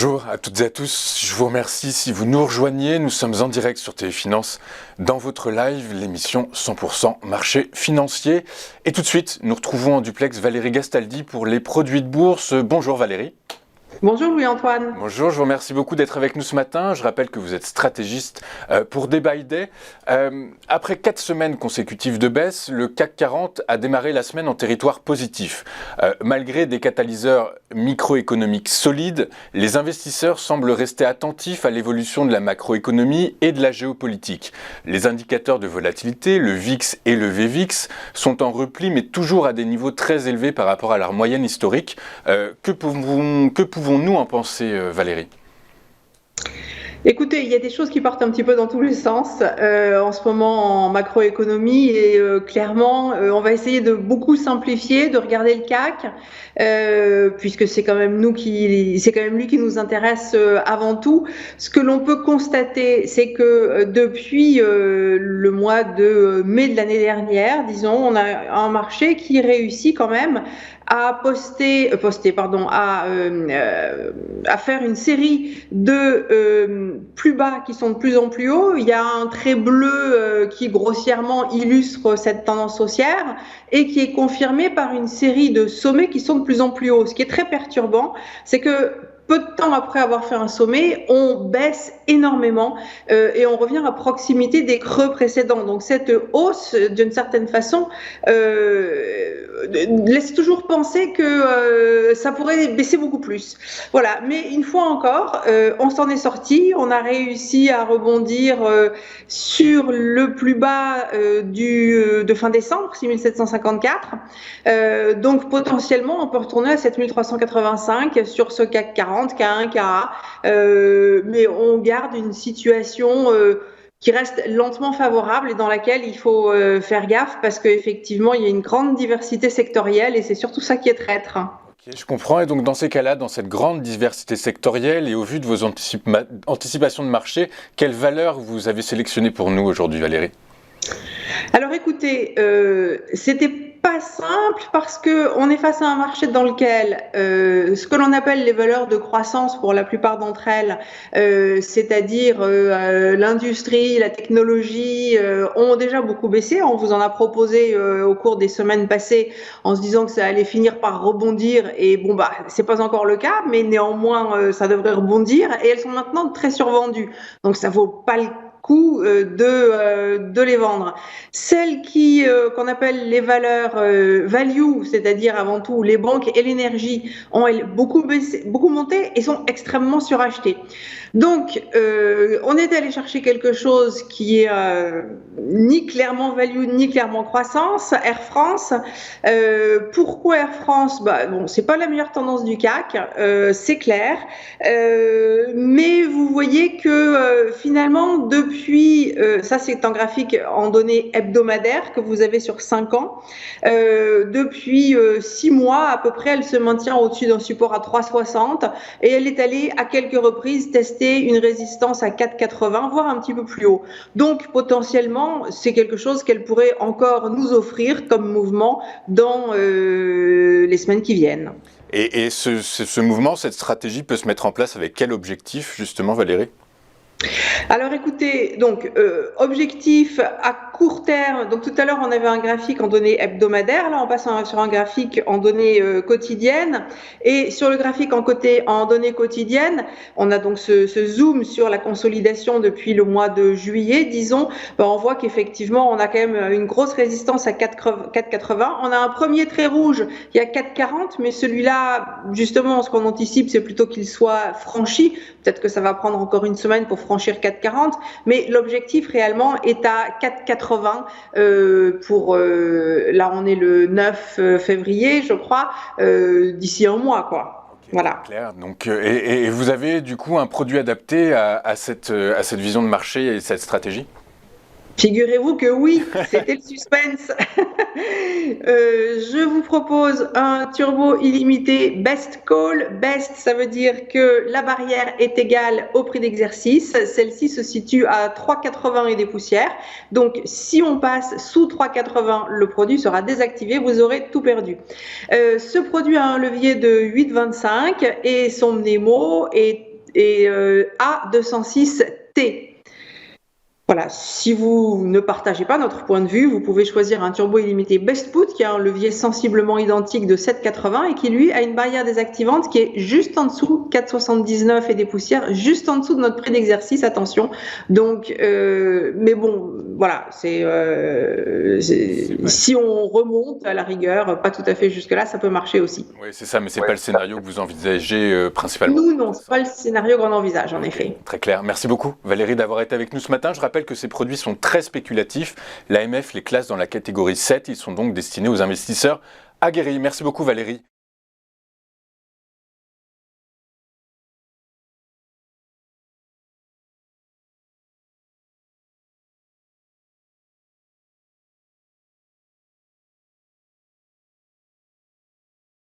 Bonjour à toutes et à tous, je vous remercie si vous nous rejoignez, nous sommes en direct sur Téléfinance dans votre live, l'émission 100% marché financier. Et tout de suite, nous retrouvons en duplex Valérie Gastaldi pour les produits de bourse. Bonjour Valérie. Bonjour Louis-Antoine. Bonjour, je vous remercie beaucoup d'être avec nous ce matin. Je rappelle que vous êtes stratégiste pour Day by Day. Après 4 semaines consécutives de baisse, le CAC 40 a démarré la semaine en territoire positif. Malgré des catalyseurs microéconomiques solides, les investisseurs semblent rester attentifs à l'évolution de la macroéconomie et de la géopolitique. Les indicateurs de volatilité, le VIX et le VVIX, sont en repli mais toujours à des niveaux très élevés par rapport à leur moyenne historique. Que pouvons-nous en penser, Valérie ? Écoutez, il y a des choses qui partent un petit peu dans tous les sens en ce moment en macroéconomie et clairement, on va essayer de beaucoup simplifier, de regarder le CAC, puisque c'est quand même lui qui nous intéresse avant tout. Ce que l'on peut constater, c'est que depuis le mois de mai de l'année dernière, disons, on a un marché qui réussit quand même à faire une série de plus bas qui sont de plus en plus hauts. Il y a un trait bleu qui grossièrement illustre cette tendance haussière et qui est confirmé par une série de sommets qui sont de plus en plus hauts. Ce qui est très perturbant, c'est que peu de temps après avoir fait un sommet, on baisse énormément et on revient à proximité des creux précédents. Donc cette hausse, d'une certaine façon, laisse toujours penser que ça pourrait baisser beaucoup plus. Voilà, mais une fois encore, on s'en est sorti, on a réussi à rebondir sur le plus bas de fin décembre, 6754. Donc potentiellement, on peut retourner à 7385 sur ce CAC 40. K1, KA, mais on garde une situation qui reste lentement favorable et dans laquelle il faut faire gaffe parce qu'effectivement, il y a une grande diversité sectorielle et c'est surtout ça qui est traître. Okay, je comprends. Et donc dans ces cas-là, dans cette grande diversité sectorielle et au vu de vos anticipations de marché, quelles valeurs vous avez sélectionnées pour nous aujourd'hui, Valérie ? Alors écoutez, c'était pas simple parce que on est face à un marché dans lequel ce que l'on appelle les valeurs de croissance pour la plupart d'entre elles, c'est-à-dire l'industrie, la technologie, ont déjà beaucoup baissé. On vous en a proposé au cours des semaines passées en se disant que ça allait finir par rebondir et bon bah c'est pas encore le cas, mais néanmoins ça devrait rebondir et elles sont maintenant très survendues. Donc ça vaut pas le coup de les vendre. Celles qu'on appelle les valeurs value, c'est-à-dire avant tout les banques et l'énergie, ont elles beaucoup monté et sont extrêmement surachetées. Donc, on est allé chercher quelque chose qui est ni clairement value, ni clairement croissance. Air France. Pourquoi Air France ? Bon, c'est pas la meilleure tendance du CAC, c'est clair. Mais vous voyez que finalement, depuis, ça c'est un graphique en données hebdomadaires que vous avez sur 5 ans. Depuis 6 mois à peu près, elle se maintient au-dessus d'un support à 3,60 et elle est allée à quelques reprises tester une résistance à 4,80, voire un petit peu plus haut. Donc potentiellement, c'est quelque chose qu'elle pourrait encore nous offrir comme mouvement dans les semaines qui viennent. Et ce mouvement, cette stratégie peut se mettre en place avec quel objectif justement, Valérie ? Alors écoutez, donc objectif à court terme, donc tout à l'heure on avait un graphique en données hebdomadaires, là on passe sur un graphique en données quotidiennes et sur le graphique en données quotidiennes, on a donc ce zoom sur la consolidation depuis le mois de juillet, disons, on voit qu'effectivement on a quand même une grosse résistance à 4,80, on a un premier trait rouge qui est à 4,40, mais celui-là justement ce qu'on anticipe c'est plutôt qu'il soit franchi, peut-être que ça va prendre encore une semaine pour franchir 4,40, mais l'objectif réellement est à 4,80 là on est le 9 février je crois, d'ici un mois quoi. Okay, voilà. Clair. Donc, et vous avez du coup un produit adapté à cette vision de marché et cette stratégie ? Figurez-vous que oui, c'était le suspense. Je vous propose un turbo illimité Best Call. Best, ça veut dire que la barrière est égale au prix d'exercice. Celle-ci se situe à 3,80 et des poussières. Donc, si on passe sous 3,80, le produit sera désactivé. Vous aurez tout perdu. Ce produit a un levier de 8,25 et son Nemo est et A206T. Voilà, si vous ne partagez pas notre point de vue, vous pouvez choisir un turbo illimité Bestput qui a un levier sensiblement identique de 7,80 et qui lui a une barrière désactivante qui est juste en dessous, 4,79 et des poussières, juste en dessous de notre prix d'exercice, attention. Donc, mais bon, voilà, si on remonte à la rigueur, pas tout à fait jusque-là, ça peut marcher aussi. Oui, c'est ça, mais c'est pas le scénario que vous envisagez principalement. Nous, non, c'est pas le scénario qu'on envisage, en effet. Très clair. Merci beaucoup, Valérie, d'avoir été avec nous ce matin. Je rappelle que ces produits sont très spéculatifs. L'AMF les classe dans la catégorie 7. Ils sont donc destinés aux investisseurs aguerris. Merci beaucoup, Valérie.